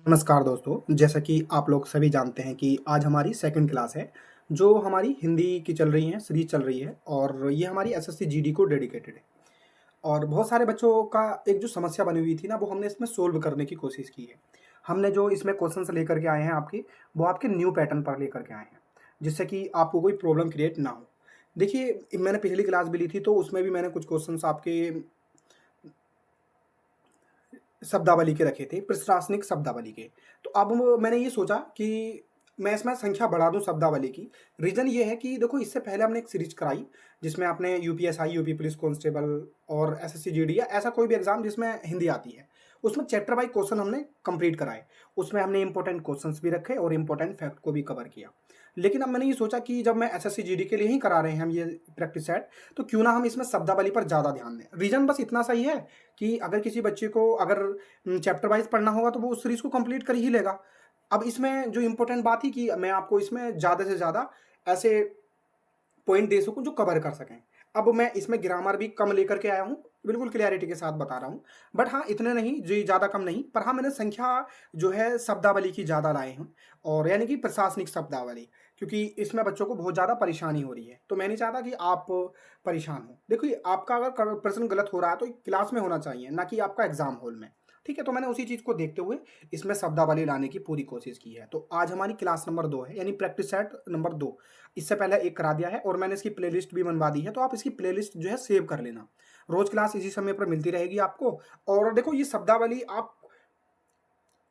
नमस्कार दोस्तों, जैसा कि आप लोग सभी जानते हैं कि आज हमारी सेकंड क्लास है, जो हमारी हिंदी की चल रही है, सीरीज़ चल रही है और ये हमारी एसएससी जीडी को डेडिकेटेड है। और बहुत सारे बच्चों का एक जो समस्या बनी हुई थी ना, वो हमने इसमें सोल्व करने की कोशिश की है। हमने जो इसमें क्वेश्चंस लेकर के आए हैं आपके, वो आपके न्यू पैटर्न पर लेकर के आए हैं, जिससे कि आपको कोई प्रॉब्लम क्रिएट ना हो। देखिए, मैंने पिछली क्लास भी ली थी, तो उसमें भी मैंने कुछ क्वेश्चंस आपके शब्दावली के रखे थे, प्रशासनिक शब्दावली के। तो अब मैंने ये सोचा कि मैं इसमें संख्या बढ़ा दूँ शब्दावली की। रीज़न ये है कि देखो, इससे पहले हमने एक सीरीज़ कराई, जिसमें आपने यूपीएसआई, यूपी पुलिस कांस्टेबल और एसएससी जीडी या ऐसा कोई भी एग्ज़ाम जिसमें हिंदी आती है, उसमें चैप्टर वाइज़ क्वेश्चन हमने कंप्लीट कराए। उसमें हमने इम्पोर्टेंट क्वेश्चन्स भी रखे और इम्पोर्टेंट फैक्ट को भी कवर किया। लेकिन अब मैंने ये सोचा कि जब मैं एसएससी जीडी के लिए ही करा रहे हैं हम ये प्रैक्टिस सेट, तो क्यों ना हम इसमें शब्दावली पर ज़्यादा ध्यान दें। रीज़न बस इतना सा ही है कि अगर किसी बच्चे को अगर चैप्टर वाइज़ पढ़ना होगा, तो वो उस सीरीज़ को कंप्लीट कर ही लेगा। अब इसमें जो इम्पोर्टेंट बात थी कि मैं आपको इसमें ज़्यादा से ज़्यादा ऐसे पॉइंट दे सकूँ जो कवर कर सकें। अब मैं इसमें ग्रामर भी कम लेकर के आया हूँ, बिल्कुल क्लैरिटी के साथ बता रहा हूँ। बट हाँ, इतने नहीं, जी ज़्यादा कम नहीं, पर हाँ, मैंने संख्या जो है शब्दावली की ज़्यादा लाए हूँ और यानी कि प्रशासनिक शब्दावली, क्योंकि इसमें बच्चों को बहुत ज़्यादा परेशानी हो रही है। तो मैं नहीं चाहता कि आप परेशान हों। देखिए, आपका अगर प्रश्न गलत हो रहा है, तो क्लास में होना चाहिए, ना कि आपका एग्ज़ाम हॉल में। ठीक है? तो मैंने उसी चीज़ को देखते हुए इसमें शब्दावली लाने की पूरी कोशिश की है। तो आज हमारी क्लास नंबर 2 है, यानी प्रैक्टिस सेट नंबर 2। इससे पहले एक करा दिया है और मैंने इसकी प्लेलिस्ट भी बनवा दी है, तो आप इसकी प्लेलिस्ट जो है सेव कर लेना। रोज़ क्लास इसी समय पर मिलती रहेगी आपको। और देखो, ये शब्दावली आप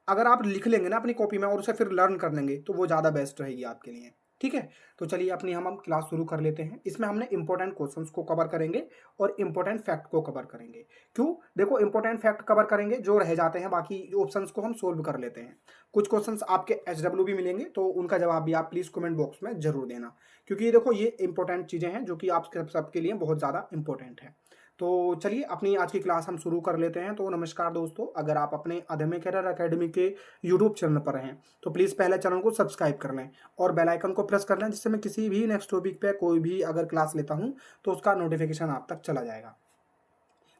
अगर आप लिख लेंगे ना अपनी कॉपी में और उसे फिर लर्न कर लेंगे, तो वो ज़्यादा बेस्ट रहेगी आपके लिए। ठीक है? तो चलिए अपनी हम क्लास शुरू कर लेते हैं। इसमें हमने इम्पोर्टेंट क्वेश्चंस को कवर करेंगे और इम्पोर्टेंट फैक्ट को कवर करेंगे। क्यों? देखो, इम्पोर्टेंट फैक्ट कवर करेंगे, जो रह जाते हैं बाकी ऑप्शंस को हम सोल्व कर लेते हैं। कुछ क्वेश्चंस आपके एचडब्ल्यू भी मिलेंगे, तो उनका जवाब भी आप प्लीज़ कमेंट बॉक्स में ज़रूर देना। क्योंकि देखो, ये इम्पोर्टेंट चीज़ें हैं जो कि आप सबके लिए बहुत ज़्यादा इम्पोर्टेंट है। तो चलिए अपनी आज की क्लास हम शुरू कर लेते हैं। तो नमस्कार दोस्तों, अगर आप अपने अदम्य करियर अकेडमी के यूट्यूब चैनल पर हैं, तो प्लीज़ पहले चैनल को सब्सक्राइब कर लें और बेल आइकन को प्रेस कर लें, जिससे मैं किसी भी नेक्स्ट टॉपिक पे कोई भी अगर क्लास लेता हूँ, तो उसका नोटिफिकेशन आप तक चला जाएगा।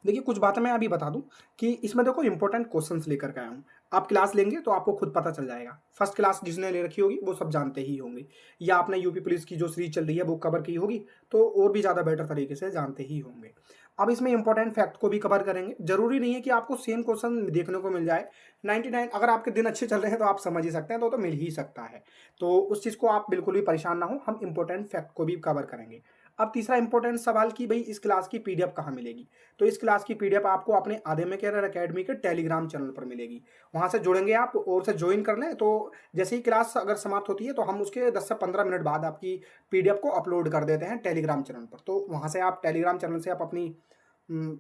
देखिए, कुछ बातें मैं अभी बता दूँ कि इसमें देखो इम्पोर्टेंट क्वेश्चंस लेकर के आया हूँ। आप क्लास लेंगे तो आपको खुद पता चल जाएगा। फर्स्ट क्लास जिसने ले रखी होगी वो सब जानते ही होंगे, या आपने यूपी पुलिस की जो सीरीज चल रही है वो कवर की होगी, तो और भी ज़्यादा बेटर तरीके से जानते ही होंगे। अब इसमें इम्पोर्टेंट फैक्ट को भी कवर करेंगे। ज़रूरी नहीं है कि आपको सेम क्वेश्चन देखने को मिल जाए। 99 अगर आपके दिन अच्छे चल रहे हैं तो आप समझ ही सकते हैं, तो मिल ही सकता है। तो उस चीज़ को आप बिल्कुल भी परेशान ना हो, हम इम्पोर्टेंट फैक्ट को भी कवर करेंगे। अब तीसरा इंपॉर्टेंट सवाल कि भाई इस क्लास की पीडीएफ कहाँ मिलेगी? तो इस क्लास की पीडीएफ आपको अपने अदम्य करियर अकेडमी के टेलीग्राम चैनल पर मिलेगी। वहाँ से जुड़ेंगे आप और उसे ज्वाइन कर लें, तो जैसे ही क्लास अगर समाप्त होती है, तो हम उसके 10 से 15 मिनट बाद आपकी पीडीएफ को अपलोड कर देते हैं टेलीग्राम चैनल पर। तो वहाँ से आप टेलीग्राम चैनल से आप अपनी उम,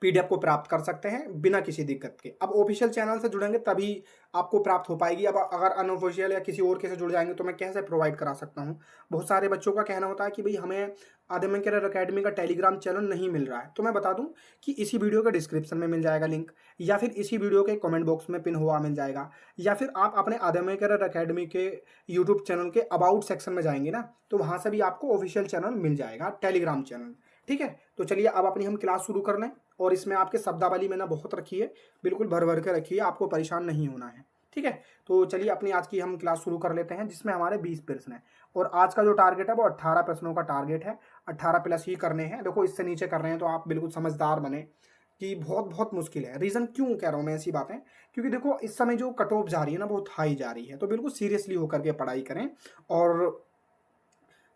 पीडीएफ को प्राप्त कर सकते हैं बिना किसी दिक्कत के। अब ऑफिशियल चैनल से जुड़ेंगे तभी आपको प्राप्त हो पाएगी। अब अगर अनऑफिशियल या किसी और के से जुड़ जाएँगे, तो मैं कैसे प्रोवाइड करा सकता हूँ? बहुत सारे बच्चों का कहना होता है कि भई हमें अदम्य करियर अकेडमी का टेलीग्राम चैनल नहीं मिल रहा है। तो मैं बता दूँ कि इसी वीडियो के डिस्क्रिप्शन में मिल जाएगा लिंक, या फिर इसी वीडियो के कमेंट बॉक्स में पिन हुआ मिल जाएगा, या फिर आप अपने अदम्य करियर अकेडमी के यूट्यूब चैनल के अबाउट सेक्शन में जाएँगे ना, तो वहाँ से भी आपको ऑफिशियल चैनल मिल जाएगा, टेलीग्राम चैनल। ठीक है? तो चलिए अब अपनी हम क्लास शुरू कर लें। और इसमें आपके शब्दावली मैंने बहुत रखी है, बिल्कुल भर-भर के रखी है, आपको परेशान नहीं होना है। ठीक है? तो चलिए अपनी आज की हम क्लास शुरू कर लेते हैं, जिसमें हमारे 20 प्रश्न हैं और आज का जो टारगेट है वो 18 प्रश्नों का टारगेट है। 18 प्लस ही करने हैं। देखो, इससे नीचे कर रहे हैं तो आप बिल्कुल समझदार बनें कि बहुत-बहुत मुश्किल है। रीज़न क्यों कह रहा हूँ मैं ऐसी बातें? क्योंकि देखो, इस समय जो कट ऑफ जा रही है ना, बहुत हाई जा रही है, तो बिल्कुल सीरियसली होकर के पढ़ाई करें। और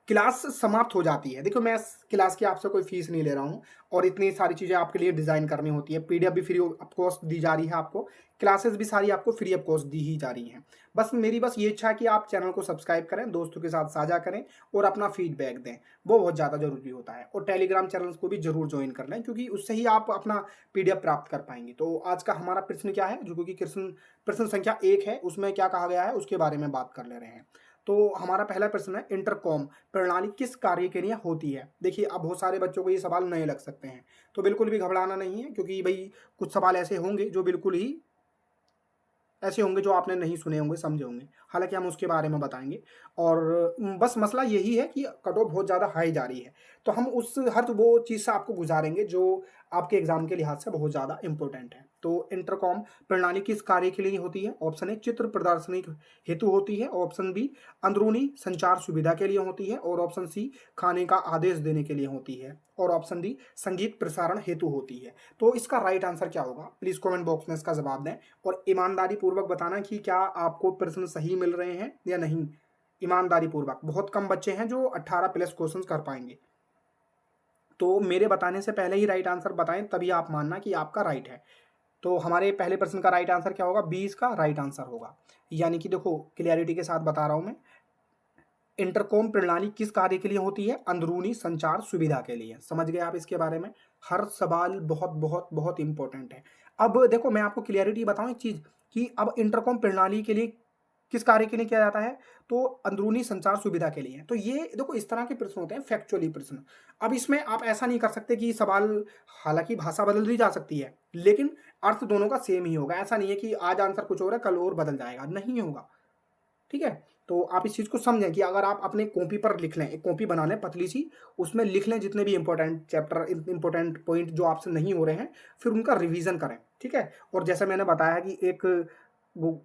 क्लास समाप्त हो जाती है। देखो, मैं इस क्लास की आपसे कोई फ़ीस नहीं ले रहा हूँ और इतनी सारी चीज़ें आपके लिए डिज़ाइन करनी होती है। पीडीएफ भी फ्री ऑफ कॉस्ट दी जा रही है आपको, क्लासेस भी सारी आपको फ्री ऑफ कॉस्ट दी ही जा रही हैं। बस ये इच्छा है कि आप चैनल को सब्सक्राइब करें, दोस्तों के साथ साझा करें और अपना फीडबैक दें, वो बहुत ज़्यादा ज़रूरी होता है। और टेलीग्राम चैनल्स को भी ज़रूर जॉइन कर लें, क्योंकि उससे ही आप अपना पीडीएफ प्राप्त कर पाएँगे। तो आज का हमारा प्रश्न क्या है, जो क्योंकि प्रश्न संख्या 1 है, उसमें क्या कहा गया है उसके बारे में बात कर ले रहे हैं। तो हमारा पहला प्रश्न है, इंटरकॉम प्रणाली किस कार्य के लिए होती है? देखिए, अब बहुत सारे बच्चों को ये सवाल नए लग सकते हैं, तो बिल्कुल भी घबराना नहीं है, क्योंकि भई कुछ सवाल ऐसे होंगे जो बिल्कुल ही ऐसे होंगे जो आपने नहीं सुने होंगे, समझे होंगे। हालाँकि हम उसके बारे में बताएँगे। और बस मसला यही है कि कट ऑफ बहुत ज़्यादा हाई जा रही है, तो हम उस हर वो चीज़ से आपको गुज़ारेंगे जो आपके एग्जाम के लिहाज से बहुत ज़्यादा इंपॉर्टेंट है। तो इंटरकॉम प्रणाली किस कार्य के लिए होती है? ऑप्शन ए चित्र प्रदर्शनी हेतु होती है, ऑप्शन बी अंदरूनी संचार सुविधा के लिए होती है, और ऑप्शन सी खाने का आदेश देने के लिए होती है, और ऑप्शन डी संगीत प्रसारण हेतु होती है। तो इसका राइट आंसर क्या होगा? प्लीज कमेंट बॉक्स में इसका जवाब दें और ईमानदारी पूर्वक बताना कि क्या आपको प्रश्न सही मिल रहे हैं या नहीं। ईमानदारी पूर्वक, बहुत कम बच्चे हैं जो 18 प्लस क्वेश्चन कर पाएंगे, तो मेरे बताने से पहले ही राइट आंसर बताएं, तभी आप मानना कि आपका राइट है। तो हमारे पहले प्रश्न का राइट आंसर क्या होगा? 20 का राइट आंसर होगा। यानी कि देखो क्लियरिटी के साथ बता रहा हूं मैं, इंटरकॉम प्रणाली किस कार्य के लिए होती है? अंदरूनी संचार सुविधा के लिए। समझ गए आप इसके बारे में? हर सवाल बहुत बहुत बहुत इंपॉर्टेंट है। अब देखो मैं आपको क्लियरिटी बताऊं एक चीज, कि अब इंटरकॉम प्रणाली के लिए किस कार्य के लिए किया जाता है? तो अंदरूनी संचार सुविधा के लिए। तो ये देखो इस तरह के प्रश्न होते हैं, फैक्चुअली प्रश्न। अब इसमें आप ऐसा नहीं कर सकते कि सवाल, हालांकि भाषा बदल दी जा सकती है लेकिन अर्थ दोनों का सेम ही होगा। ऐसा नहीं है कि आज आंसर कुछ और है कल और बदल जाएगा, नहीं होगा। ठीक है, तो आप इस चीज को समझें कि अगर आप अपने कॉपी पर लिख लें, एक कॉपी बना लें पतली सी, उसमें लिख लें जितने भी इंपॉर्टेंट चैप्टर, इंपॉर्टेंट पॉइंट जो आपसे नहीं हो रहे हैं, फिर उनका रिवीजन करें। ठीक है, और जैसे मैंने बताया कि एक वो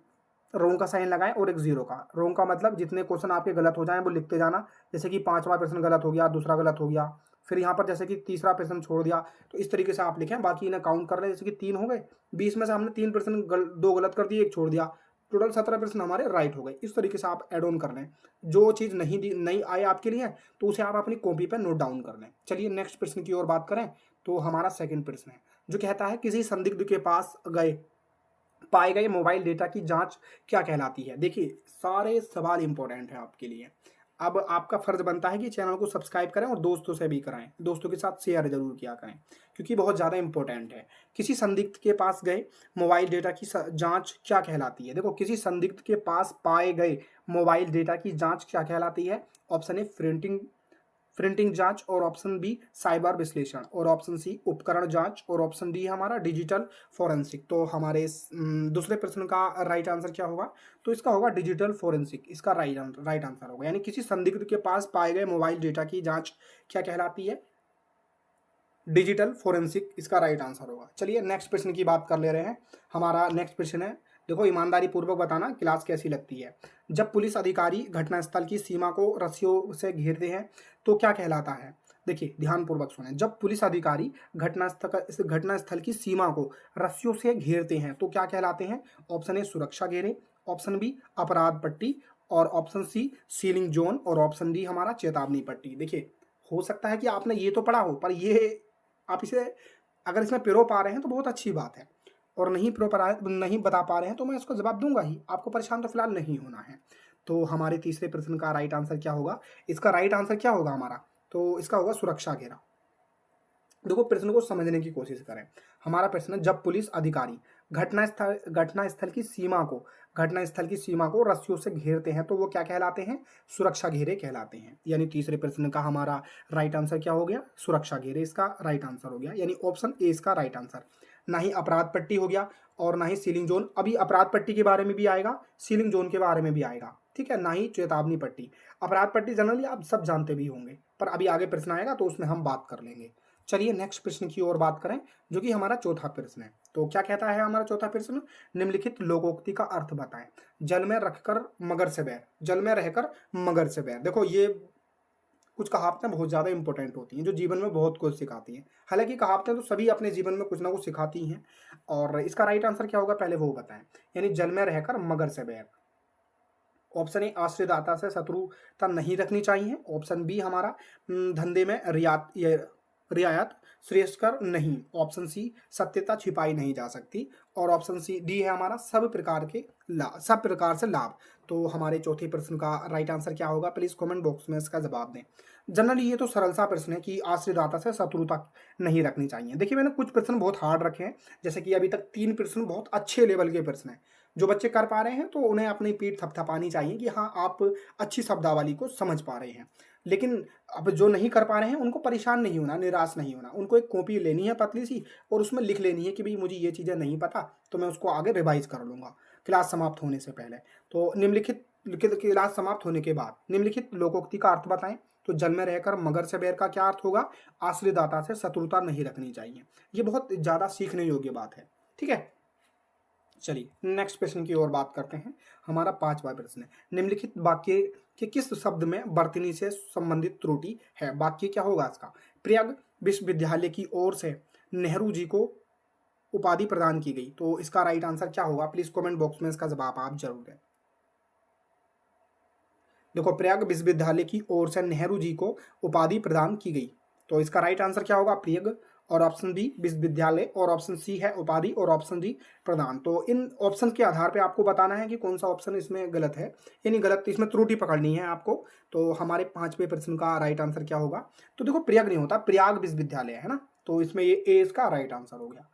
रोंग का साइन लगाएं और एक जीरो का। रोंग का मतलब जितने क्वेश्चन आपके गलत हो जाएं वो लिखते जाना, जैसे कि 5वां प्रश्न गलत हो गया, दूसरा गलत हो गया, फिर यहाँ पर जैसे कि तीसरा प्रश्न छोड़ दिया, तो इस तरीके से आप लिखें। बाकी इन्हें काउंट कर लें, जैसे कि 3 हो गए, 20 में से हमने 3 प्रश्न 2 गलत कर दिए, एक छोड़ दिया, टोटल 17 प्रश्न हमारे राइट हो गए। इस तरीके से आप एड ऑन कर लें। जो चीज़ नहीं आए आपके लिए तो उसे आप अपनी कॉपी पर नोट डाउन कर लें। चलिए नेक्स्ट प्रश्न की ओर बात करें। तो हमारा सेकंड प्रश्न है जो कहता है किसी संदिग्ध के पास पाए गए मोबाइल डेटा की जांच क्या कहलाती है? देखिए सारे सवाल इंपॉर्टेंट है आपके लिए। अब आपका फर्ज बनता है कि चैनल को सब्सक्राइब करें और दोस्तों से भी कराएं, दोस्तों के साथ शेयर जरूर किया करें, क्योंकि बहुत ज़्यादा इंपॉर्टेंट है। किसी संदिग्ध के पास गए मोबाइल डेटा की जांच क्या कहलाती है? देखो किसी संदिग्ध के पास पाए गए मोबाइल डेटा की जांच क्या कहलाती है? ऑप्शन ए प्रिंटिंग जांच, और ऑप्शन बी साइबर विश्लेषण, और ऑप्शन सी उपकरण जांच, और ऑप्शन डी हमारा डिजिटल फोरेंसिक। तो हमारे दूसरे प्रश्न का राइट आंसर क्या होगा? तो इसका होगा डिजिटल फोरेंसिक, इसका राइट आंसर होगा। यानी किसी संदिग्ध के पास पाए गए मोबाइल डेटा की जांच क्या कहलाती है? डिजिटल फोरेंसिक, इसका राइट आंसर होगा। चलिए नेक्स्ट प्रश्न की बात कर ले रहे हैं। हमारा नेक्स्ट प्रश्न है, देखो ईमानदारी पूर्वक बताना क्लास कैसी लगती है। जब पुलिस अधिकारी घटनास्थल की सीमा को रस्सियों से घेरते हैं तो क्या कहलाता है? देखिए ध्यानपूर्वक सुने। जब पुलिस अधिकारी घटनास्थल की सीमा को रस्सियों से घेरते हैं तो क्या कहलाते हैं? ऑप्शन ए सुरक्षा घेरे, ऑप्शन बी अपराध पट्टी, और ऑप्शन सी सीलिंग जोन, और ऑप्शन डी हमारा चेतावनी पट्टी। देखिए हो सकता है कि आपने ये तो पढ़ा हो, पर ये आप इसे अगर इसमें पिरो पा रहे हैं तो बहुत अच्छी बात है, और नहीं बता पा रहे हैं तो मैं इसको जवाब दूंगा ही, आपको परेशान तो फिलहाल नहीं होना है। तो हमारे तीसरे प्रश्न का राइट आंसर क्या होगा? इसका राइट आंसर क्या होगा हमारा? तो इसका होगा सुरक्षा घेरा। देखो प्रश्न को समझने की कोशिश करें। हमारा प्रश्न, जब पुलिस अधिकारी घटनास्थल की सीमा को रस्सियों से घेरते हैं तो वो क्या कहलाते हैं? सुरक्षा घेरे कहलाते हैं। यानी तीसरे प्रश्न का हमारा राइट आंसर क्या हो गया? सुरक्षा घेरे, इसका राइट आंसर हो गया। यानी ऑप्शन ए इसका राइट आंसर। ना ही अपराध पट्टी हो गया और ना ही सीलिंग जोन। अभी अपराध पट्टी के बारे में भी आएगा, सीलिंग जोन के बारे में भी आएगा, ठीक है। ना ही चेतावनी पट्टी। अपराध पट्टी जनरली आप सब जानते भी होंगे, पर अभी आगे प्रश्न आएगा तो उसमें हम बात कर लेंगे। चलिए नेक्स्ट प्रश्न की ओर बात करें, जो कि हमारा चौथा प्रश्न है। तो क्या कहता है हमारा चौथा प्रश्न? निम्नलिखित लोकोक्ति का अर्थ बताएं। जल में रखकर मगर से बैर, जल में रहकर मगर से बैर। देखो ये कुछ कहावतें बहुत ज़्यादा इंपॉर्टेंट होती हैं जो जीवन में बहुत कुछ सिखाती हैं। हालांकि कहावतें तो सभी अपने जीवन में कुछ ना कुछ सिखाती हैं, और इसका राइट आंसर क्या होगा पहले वो बताएं। यानी जल में रहकर मगर से बैर। ऑप्शन ए आश्रयदाता से शत्रुता नहीं रखनी चाहिए, ऑप्शन बी हमारा धंधे में रियायत श्रेयस्कर नहीं, ऑप्शन सी सत्यता छिपाई नहीं जा सकती, और ऑप्शन सी डी है हमारा सब प्रकार से लाभ। तो हमारे चौथे प्रश्न का राइट आंसर क्या होगा? प्लीज कमेंट बॉक्स में इसका जवाब दें। जनरली ये तो सरल सा प्रश्न है कि आश्रयदाता से शत्रुता नहीं रखनी चाहिए। देखिए मैंने कुछ प्रश्न बहुत हार्ड रखे हैं, जैसे कि अभी तक 3 प्रश्न बहुत अच्छे लेवल के प्रश्न हैं। जो बच्चे कर पा रहे हैं तो उन्हें अपनी पीठ थपथपानी चाहिए कि हाँ आप अच्छी शब्दावली को समझ पा रहे हैं। लेकिन अब जो नहीं कर पा रहे हैं उनको परेशान नहीं होना, निराश नहीं होना। उनको एक कॉपी लेनी है पतली सी और उसमें लिख लेनी है कि भाई मुझे ये चीज़ें नहीं पता, तो मैं उसको आगे रिवाइज कर लूँगा क्लास समाप्त होने से पहले। तो क्लास समाप्त होने के बाद निम्नलिखित लोकोक्ति का अर्थ बताएं। तो जल में रहकर मगर से बैर का क्या अर्थ होगा? आश्रयदाता से शत्रुता नहीं रखनी चाहिए। ये बहुत ज़्यादा सीखने योग्य बात है। ठीक है, चलिए नेक्स्ट प्रश्न की ओर बात करते हैं। हमारा 5वां प्रश्न है, निम्नलिखित वाक्य के किस शब्द में वर्तनी से संबंधित त्रुटि है? वाक्य क्या होगा इसका? प्रयाग विश्वविद्यालय की ओर से नेहरू जी को उपाधि प्रदान की गई। तो इसका राइट आंसर क्या होगा? प्लीज कमेंट बॉक्स में इसका जवाब आप जरूर दें। देखो, प्रयाग विश्वविद्यालय की ओर से नेहरू जी को उपाधि प्रदान की गई। तो इसका राइट आंसर क्या होगा? प्रयाग, और ऑप्शन बी विश्वविद्यालय, और ऑप्शन सी है उपाधि, और ऑप्शन डी प्रदान। तो इन ऑप्शन के आधार पे आपको बताना है कि कौन सा ऑप्शन इसमें गलत है, यानी गलत इसमें त्रुटि पकड़नी है आपको। तो हमारे 5वें प्रश्न का राइट आंसर क्या होगा? तो देखो, प्रयाग नहीं होता, प्रयाग विश्वविद्यालय है ना, तो इसमें ये ए इसका राइट आंसर हो गया।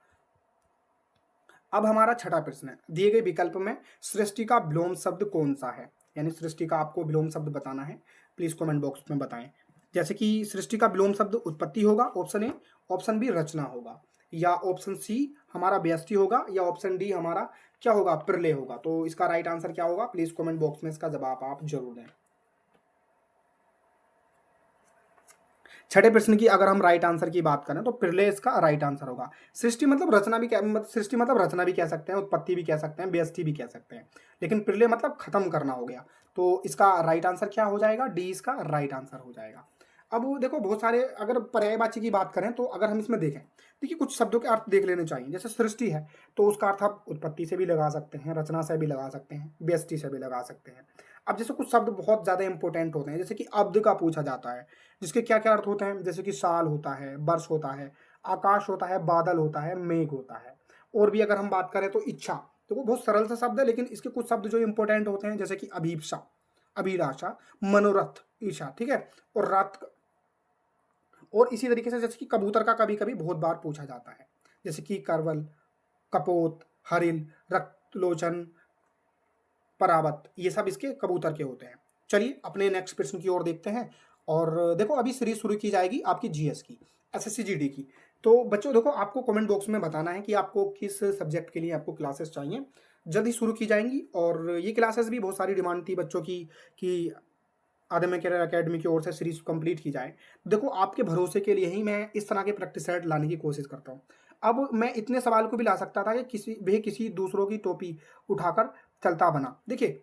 अब हमारा 6वां प्रश्न है, दिए गए विकल्प में सृष्टि का विलोम शब्द कौन सा है? यानी सृष्टि का आपको विलोम शब्द बताना है, प्लीज कमेंट बॉक्स में बताएं। जैसे कि सृष्टि का विलोम शब्द उत्पत्ति होगा, ऑप्शन ए, ऑप्शन बी रचना होगा, या ऑप्शन सी हमारा व्यष्टि होगा, या ऑप्शन डी हमारा क्या होगा? प्रलय होगा। तो इसका राइट आंसर क्या होगा? प्लीज कमेंट बॉक्स में इसका जवाब आप जरूर दें। 6ठे प्रश्न की अगर हम राइट आंसर की बात करें तो प्रलय इसका राइट आंसर होगा। सृष्टि मतलब रचना भी सृष्टि मतलब रचना भी कह सकते हैं, उत्पत्ति भी कह सकते हैं, व्यष्टि भी कह सकते हैं, लेकिन प्रलय मतलब खत्म करना हो गया। तो इसका राइट आंसर क्या हो जाएगा? डी इसका राइट आंसर हो जाएगा। अब देखो, बहुत सारे अगर पर्यायवाची की बात करें तो अगर हम इसमें देखें, देखिए कुछ शब्दों के अर्थ देख लेने चाहिए। जैसे सृष्टि है तो उसका अर्थ आप उत्पत्ति से भी लगा सकते हैं, रचना से भी लगा सकते हैं, व्यष्टि से भी लगा सकते हैं। अब जैसे कुछ शब्द बहुत ज्यादा इंपॉर्टेंट होते हैं, जैसे कि अब्द का पूछा जाता है, जिसके क्या क्या अर्थ होते हैं? जैसे कि साल होता है, वर्ष होता है, आकाश होता है, बादल होता है, मेघ होता है। और भी अगर हम बात करें तो इच्छा, तो वो बहुत सरल सा शब्द है, लेकिन इसके कुछ शब्द जो इंपॉर्टेंट होते हैं, जैसे कि अभीप्सा, अभिलाषा, मनोरथ, ईशा, ठीक है, और रात। और इसी तरीके से जैसे कि कबूतर का कभी कभी बहुत बार पूछा जाता है, जैसे कि करवल, कपोत, हरिल, रक्तलोचन, परावत, ये सब इसके कबूतर के होते हैं। चलिए अपने नेक्स्ट प्रश्न की ओर देखते हैं। और देखो, अभी सीरीज शुरू की जाएगी आपकी जीएस की, एसएससी जीडी की। तो बच्चों देखो, आपको कमेंट बॉक्स में बताना है कि आपको किस सब्जेक्ट के लिए आपको क्लासेस चाहिए। जल्द ही शुरू की जाएंगी, और ये क्लासेस भी बहुत सारी डिमांड थी बच्चों की कि आदम कैरियर एकेडमी की ओर से सीरीज कंप्लीट की जाए। देखो, आपके भरोसे के लिए ही मैं इस तरह के प्रैक्टिस सेट लाने की कोशिश करता हूँ। अब मैं इतने सवाल को भी ला सकता था कि किसी दूसरों की टोपी उठाकर चलता बना। देखिए,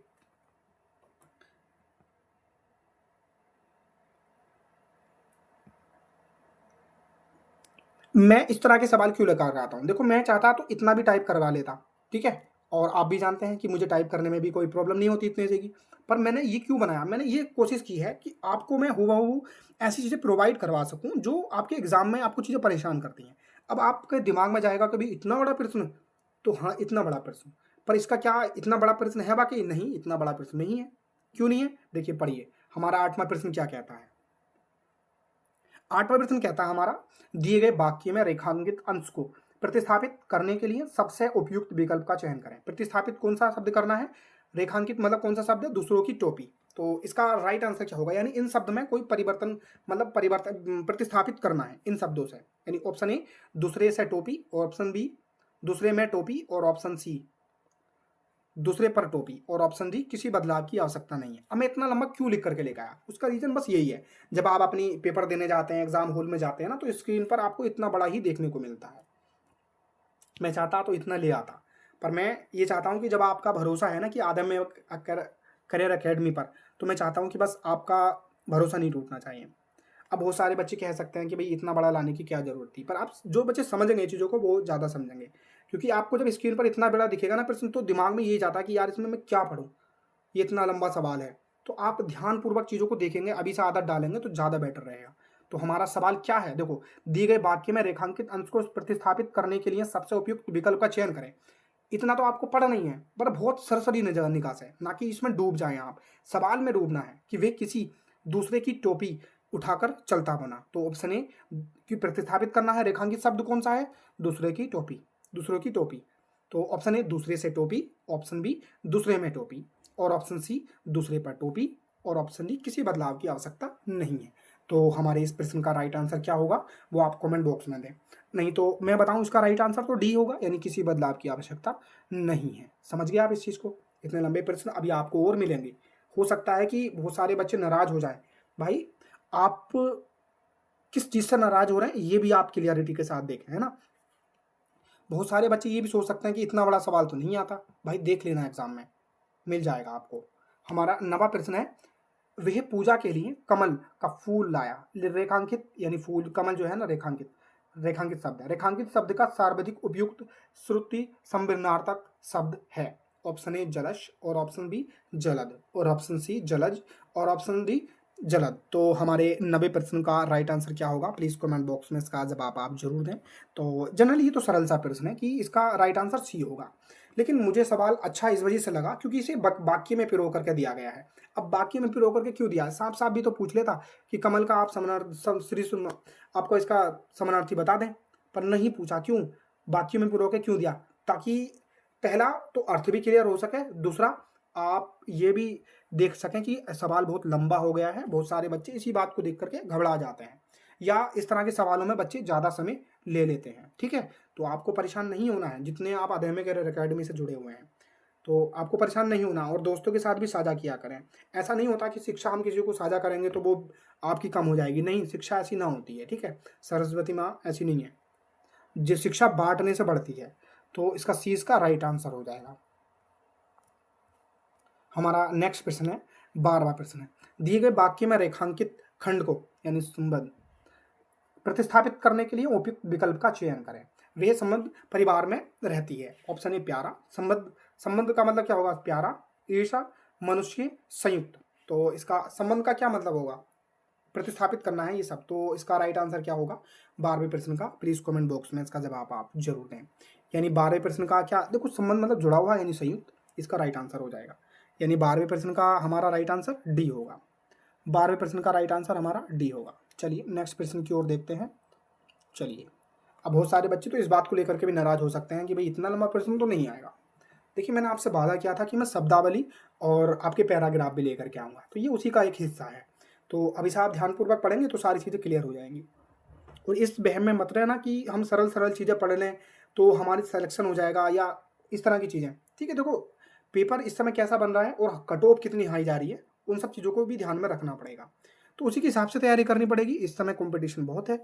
मैं इस तरह के सवाल क्यों लेकर आता हूँ? देखो, मैं चाहता तो इतना भी टाइप करवा लेता, ठीक है, और आप भी जानते हैं कि मुझे टाइप करने में भी कोई प्रॉब्लम नहीं होती इतने से की। पर मैंने ये क्यों बनाया? मैंने ये कोशिश की है कि आपको मैं हूबहू ऐसी चीज़ें प्रोवाइड करवा सकूँ जो आपके एग्जाम में आपको चीज़ें परेशान करती हैं। अब आपके दिमाग में जाएगा कभी इतना बड़ा प्रश्न, तो हाँ, इतना बड़ा प्रश्न, पर इसका क्या इतना बड़ा प्रश्न है? बाकी नहीं, इतना बड़ा प्रश्न नहीं है। क्यों नहीं है? देखिए, पढ़िए, हमारा 8वां प्रश्न क्या कहता है? 8वां प्रश्न कहता है हमारा, दिए गए वाक्य में रेखांकित अंश को प्रतिस्थापित करने के लिए सबसे उपयुक्त विकल्प का चयन करें। प्रतिस्थापित कौन सा शब्द करना है? रेखांकित मतलब कौन सा शब्द है? दूसरों की टोपी। तो इसका राइट आंसर क्या होगा? यानी इन शब्द में कोई परिवर्तन, मतलब परिवर्तन प्रतिस्थापित करना है इन शब्दों से। यानी ऑप्शन ए दूसरे से टोपी, ऑप्शन बी दूसरे में टोपी, और ऑप्शन सी दूसरे पर टोपी, और ऑप्शन डी किसी बदलाव की आवश्यकता नहीं है। अब मैं इतना लंबा क्यों लिख करके लेकर आया? उसका रीजन बस यही है, जब आप अपनी पेपर देने जाते हैं, एग्जाम हॉल में जाते हैं ना, तो स्क्रीन पर आपको इतना बड़ा ही देखने को मिलता है। मैं चाहता तो इतना ले आता, पर मैं ये चाहता हूँ कि जब आपका भरोसा है ना कि आदम में करियर एकेडमी पर, तो मैं चाहता हूँ कि बस आपका भरोसा नहीं टूटना चाहिए। अब बहुत सारे बच्चे कह सकते हैं कि भाई इतना बड़ा लाने की क्या जरूरत थी, पर आप जो बच्चे समझेंगे चीज़ों को वो ज़्यादा समझेंगे, क्योंकि आपको जब स्क्रीन पर इतना बड़ा दिखेगा ना प्रश्न, तो दिमाग में यही जाता है कि यार इसमें मैं क्या पढूं, ये इतना लंबा सवाल है। तो आप ध्यानपूर्वक चीज़ों को देखेंगे, अभी से आदत डालेंगे तो ज़्यादा बेटर रहेगा। तो हमारा सवाल क्या है? देखो, दिए गए वाक्य में रेखांकित अंश को प्रतिस्थापित करने के लिए सबसे उपयुक्त विकल्प का चयन करें। इतना तो आपको पढ़ नहीं है, पर बहुत सरसरी निगाह से, ना कि इसमें डूब जाएं आप। सवाल में डूबना है कि वे किसी दूसरे की टोपी उठाकर चलता बना। तो ऑप्शन ए कि प्रतिस्थापित करना है, रेखांकित शब्द कौन सा है? दूसरे की टोपी, दूसरों की टोपी। तो ऑप्शन ए दूसरे से टोपी, ऑप्शन बी दूसरे में टोपी, और ऑप्शन सी दूसरे पर टोपी, और ऑप्शन डी किसी बदलाव की आवश्यकता नहीं है। तो हमारे इस प्रश्न का राइट आंसर क्या होगा वो आप कमेंट बॉक्स में दें। नहीं तो मैं बताऊं, इसका राइट आंसर तो डी होगा, यानी किसी बदलाव की आवश्यकता नहीं है। समझ गए आप इस चीज़ को? इतने लंबे प्रश्न अभी आपको और मिलेंगे। हो सकता है कि बहुत सारे बच्चे नाराज हो जाए। भाई, आप किस चीज़ से नाराज़ हो रहे हैं, ये भी आप क्लियरिटी के साथ देखें, है ना? बहुत सारे बच्चे ये भी सोच सकते हैं कि इतना बड़ा सवाल तो नहीं आता। भाई देख लेना एग्ज़ाम में, मिल जाएगा आपको। हमारा 9वां प्रश्न है, वह पूजा के लिए कमल का फूल लाया। रेखांकित यानी फूल, कमल जो है ना रेखांकित, रेखांकित शब्द है। रेखांकित शब्द का सर्वाधिक उपयुक्त श्रुति संविधानार्थक शब्द है। ऑप्शन ए जलश, और ऑप्शन बी जलद, और ऑप्शन सी जलज, और ऑप्शन डी जलद। तो हमारे 90 प्रश्न का राइट आंसर क्या होगा, प्लीज कमेंट बॉक्स में इसका जवाब आप जरूर दें। तो जनरली ये तो सरल सा प्रश्न है कि इसका राइट आंसर सी होगा, लेकिन मुझे सवाल अच्छा इस वजह से लगा क्योंकि इसे वाक्य में पिरो करके दिया गया है। अब वाक्य में पिरो करके क्यों दिया है, साफ साफ भी तो पूछ लेता कि कमल का आप आपको इसका समानार्थी बता दें, पर नहीं पूछा। क्यों वाक्य में पिरो के क्यों दिया, ताकि पहला तो अर्थ भी क्लियर हो सके, दूसरा आप ये भी देख सकें कि सवाल बहुत लंबा हो गया है। बहुत सारे बच्चे इसी बात को देख करके घबरा जाते हैं, या इस तरह के सवालों में बच्चे ज़्यादा समय ले लेते हैं। ठीक है, तो आपको परेशान नहीं होना है, जितने आप अध्ययन करियर अकेडमी से जुड़े हुए हैं तो आपको परेशान नहीं होना, और दोस्तों के साथ भी साझा किया करें। ऐसा नहीं होता कि शिक्षा हम किसी को साझा करेंगे तो वो आपकी कम हो जाएगी, नहीं, शिक्षा ऐसी ना होती है। ठीक है, सरस्वती माँ ऐसी नहीं है, जो शिक्षा बांटने से बढ़ती है। तो इसका सी इसका राइट आंसर हो जाएगा। हमारा नेक्स्ट प्रश्न है, 12वां प्रश्न है, दिए गए वाक्य में रेखांकित खंड को यानी संबंध प्रतिस्थापित करने के लिए उपयुक्त विकल्प का चयन करें। वे संबंध परिवार में रहती है। ऑप्शन ए प्यारा, संबंध, संबंध का मतलब क्या होगा, प्यारा, ईर्षा, मनुष्य, संयुक्त। तो इसका संबंध का क्या मतलब होगा, प्रतिस्थापित करना है ये सब। तो इसका राइट आंसर क्या होगा 12वें प्रश्न का, प्लीज कमेंट बॉक्स में इसका जवाब आप जरूर दें। यानी 12वें प्रश्न का क्या, देखो संबंध मतलब जुड़ा हुआ यानी संयुक्त, इसका राइट आंसर हो जाएगा। यानी 12वें प्रश्न का हमारा राइट आंसर डी होगा। 12वें प्रश्न का राइट आंसर हमारा डी होगा। चलिए नेक्स्ट प्रश्न की ओर देखते हैं। चलिए, अब बहुत सारे बच्चे तो इस बात को लेकर के भी नाराज हो सकते हैं कि भाई इतना लंबा प्रश्न तो नहीं आएगा। देखिए मैंने आपसे वादा किया था कि मैं शब्दावली और आपके पैराग्राफ भी लेकर के आऊँगा, तो ये उसी का एक हिस्सा है। तो अभी से आप ध्यानपूर्वक पढ़ेंगे तो सारी चीज़ें क्लियर हो जाएंगी। और इस वहम में मत रहना कि हम सरल सरल चीज़ें पढ़ लें तो हमारी सिलेक्शन हो जाएगा या इस तरह की चीज़ें। ठीक है, देखो पेपर इस समय कैसा बन रहा है और कट ऑफ कितनी हाई जा रही है, उन सब चीज़ों को भी ध्यान में रखना पड़ेगा। तो उसी के हिसाब से तैयारी करनी पड़ेगी, इस समय कॉम्पिटिशन बहुत है।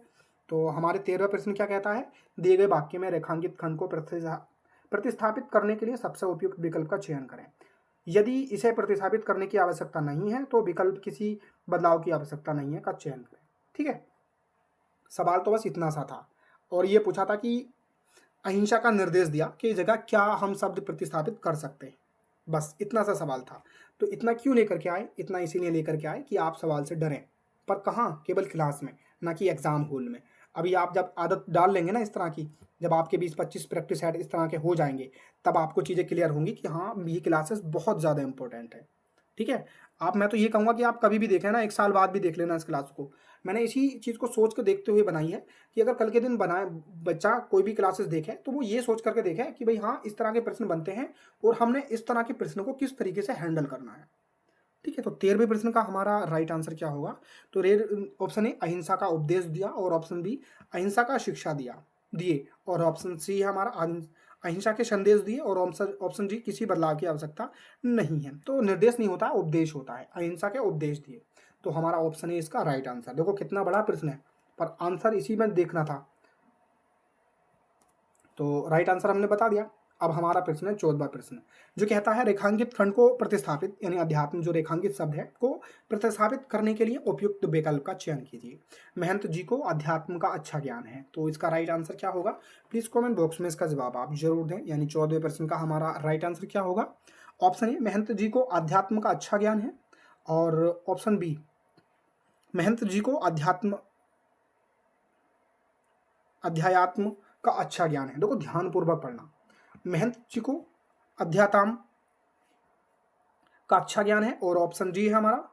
तो हमारे 13वां प्रश्न क्या कहता है, दिए गए वाक्य में रेखांकित खंड को प्रतिस्थापित करने के लिए सबसे उपयुक्त विकल्प का चयन करें। यदि इसे प्रतिस्थापित करने की आवश्यकता नहीं है तो विकल्प किसी बदलाव की आवश्यकता नहीं है का चयन करें। ठीक है, सवाल तो बस इतना सा था, और ये पूछा था कि अहिंसा का निर्देश दिया कि जगह क्या हम शब्द प्रतिस्थापित कर सकते हैं, बस इतना सा सवाल था। तो इतना क्यों लेकर के आए, इतना इसीलिए लेकर के आए कि आप सवाल से डरें, पर कहाँ, केवल क्लास में, ना कि एग्जाम हॉल में। अभी आप जब आदत डाल लेंगे ना इस तरह की, जब आपके 20-25 प्रैक्टिस सेट इस तरह के हो जाएंगे, तब आपको चीज़ें क्लियर होंगी कि हाँ ये क्लासेस बहुत ज़्यादा इंपॉर्टेंट है। ठीक है, आप, मैं तो ये कहूँगा कि आप कभी भी देखें ना, 1 साल बाद भी देख लेना इस क्लास को। मैंने इसी चीज़ को सोच के देखते हुए बनाई है कि अगर कल के दिन बनाए बच्चा कोई भी क्लासेस देखे तो वो ये सोच करके देखे कि भाई हाँ इस तरह के प्रश्न बनते हैं और हमने इस तरह के प्रश्न को किस तरीके से हैंडल करना है। ठीक है, तो 13वें प्रश्न का हमारा राइट आंसर क्या होगा, तो ऑप्शन ए अहिंसा का उपदेश दिया, और ऑप्शन बी अहिंसा का शिक्षा दिए, और ऑप्शन सी है हमारा अहिंसा के संदेश दिए, और ऑप्शन डी किसी बदलाव की आवश्यकता नहीं है। तो निर्देश नहीं होता, उपदेश होता है, अहिंसा के उपदेश दिए। तो हमारा ऑप्शन ए इसका राइट आंसर। देखो कितना बड़ा प्रश्न है पर आंसर इसी में देखना था। तो राइट आंसर हमने बता दिया। अब हमारा प्रश्न है 14वां प्रश्न, जो कहता है रेखांकित खंड को प्रतिस्थापित यानी अध्यात्म जो रेखांकित शब्द है को प्रतिस्थापित करने के लिए उपयुक्त विकल्प का चयन कीजिए। महंत जी को अध्यात्म का अच्छा ज्ञान है। तो इसका राइट आंसर क्या होगा, प्लीज कमेंट बॉक्स में इसका जवाब आप जरूर दें। यानी 14वें प्रश्न का हमारा राइट आंसर क्या होगा, ऑप्शन ए महंत जी को अध्यात्म का अच्छा ज्ञान है, और ऑप्शन बी महंत जी को अध्यात्म का अच्छा ज्ञान है। देखो ध्यानपूर्वक पढ़ना, महंत जी को अध्यात्म का अच्छा ज्ञान है, और ऑप्शन डी है हमारा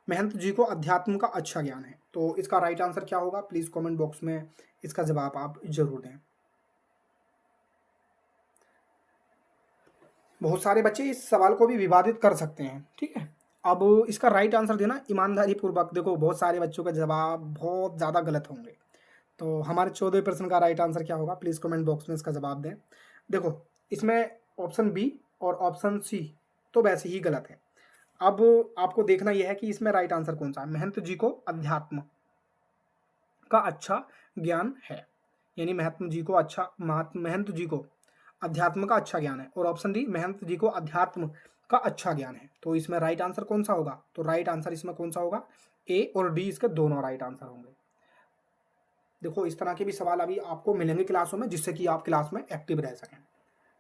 महंत जी को अध्यात्म का अच्छा ज्ञान है। तो इसका राइट आंसर क्या होगा, प्लीज कमेंट बॉक्स में इसका जवाब आप जरूर दें। बहुत सारे बच्चे इस सवाल को भी विवादित कर सकते हैं। ठीक है, अब इसका राइट आंसर देना ईमानदारी पूर्वक। देखो बहुत सारे बच्चों का जवाब बहुत ज़्यादा गलत होंगे। तो हमारे 14वें प्रश्न का राइट आंसर क्या होगा, प्लीज़ कमेंट बॉक्स में इसका जवाब दें। देखो इसमें ऑप्शन बी और ऑप्शन सी तो वैसे ही गलत है। अब आपको देखना यह है कि इसमें राइट आंसर कौन सा है। महंत जी को अध्यात्म का अच्छा ज्ञान है, यानी महत्म जी को अच्छा महंत जी को अध्यात्म का अच्छा ज्ञान है। और ऑप्शन डी, महंत जी को अध्यात्म का अच्छा ज्ञान है। तो इसमें राइट आंसर कौन सा होगा? तो राइट आंसर इसमें कौन सा होगा? ए और डी इसके दोनों राइट आंसर होंगे। देखो इस तरह के भी सवाल अभी आपको मिलेंगे क्लासों में, जिससे कि आप क्लास में एक्टिव रह सकें।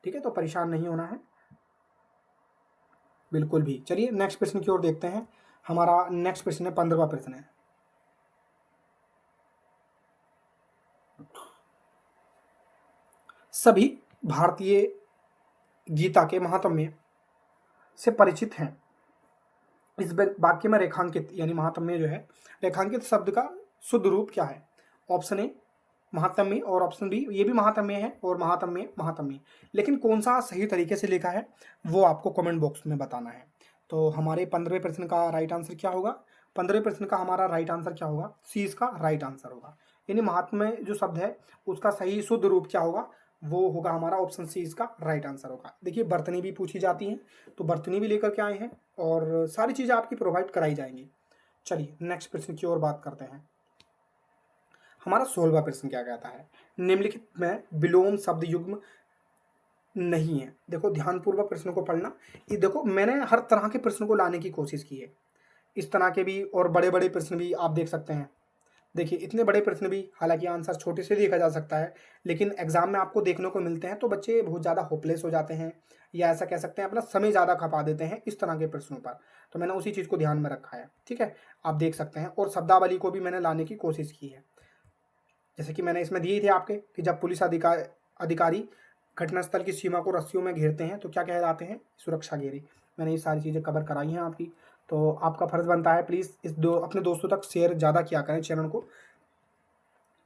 ठीक है, तो परेशान नहीं होना है बिल्कुल भी। चलिए नेक्स्ट प्रश्न की ओर देखते हैं। हमारा नेक्स्ट प्रश्न है 15वां प्रश्न है। सभी भारतीय गीता के महात्म्य से परिचित हैं। इस वाक्य में रेखांकित यानी महात्म्य जो है, रेखांकित शब्द का शुद्ध रूप क्या है? ऑप्शन ए महात्म्य और ऑप्शन बी ये भी महात्म्य है और महात्म्य महात्म्य, लेकिन कौन सा सही तरीके से लिखा है वो आपको कमेंट बॉक्स में बताना है। तो हमारे 15वें प्रश्न का राइट आंसर क्या होगा? 15वें प्रश्न का हमारा राइट आंसर क्या होगा? सी इसका राइट आंसर होगा। यानी महात्म्य जो शब्द है उसका सही शुद्ध रूप क्या होगा? वो होगा हमारा ऑप्शन सी इसका राइट आंसर होगा। देखिए बर्तनी भी पूछी जाती हैं, तो बर्तनी भी लेकर के आए हैं और सारी चीज़ें आपकी प्रोवाइड कराई जाएंगी। चलिए नेक्स्ट प्रश्न की ओर बात करते हैं। हमारा 16वां प्रश्न क्या कहता है? निम्नलिखित में विलोम शब्द युग्म नहीं है। देखो ध्यानपूर्वक प्रश्नों को पढ़ना। ये देखो मैंने हर तरह के प्रश्नों को लाने की कोशिश की है, इस तरह के भी और बड़े बड़े प्रश्न भी आप देख सकते हैं। देखिए इतने बड़े प्रश्न भी, हालांकि आंसर छोटे से देखा जा सकता है, लेकिन एग्जाम में आपको देखने को मिलते हैं तो बच्चे बहुत ज़्यादा होपलेस हो जाते हैं, या ऐसा कह सकते हैं अपना समय ज़्यादा खपा देते हैं इस तरह के प्रश्नों पर। तो मैंने उसी चीज़ को ध्यान में रखा है। ठीक है, आप देख सकते हैं। और शब्दावली को भी मैंने लाने की कोशिश की है, जैसे कि मैंने इसमें दिए थे आपके कि जब पुलिस अधिकारी घटनास्थल की सीमा को रस्सियों में घेरते हैं तो क्या कहलाते हैं? सुरक्षा घेरी। मैंने ये सारी चीज़ें कवर कराई हैं आपकी। तो आपका फर्ज बनता है प्लीज़ अपने दोस्तों तक शेयर ज़्यादा किया करें चैनल को,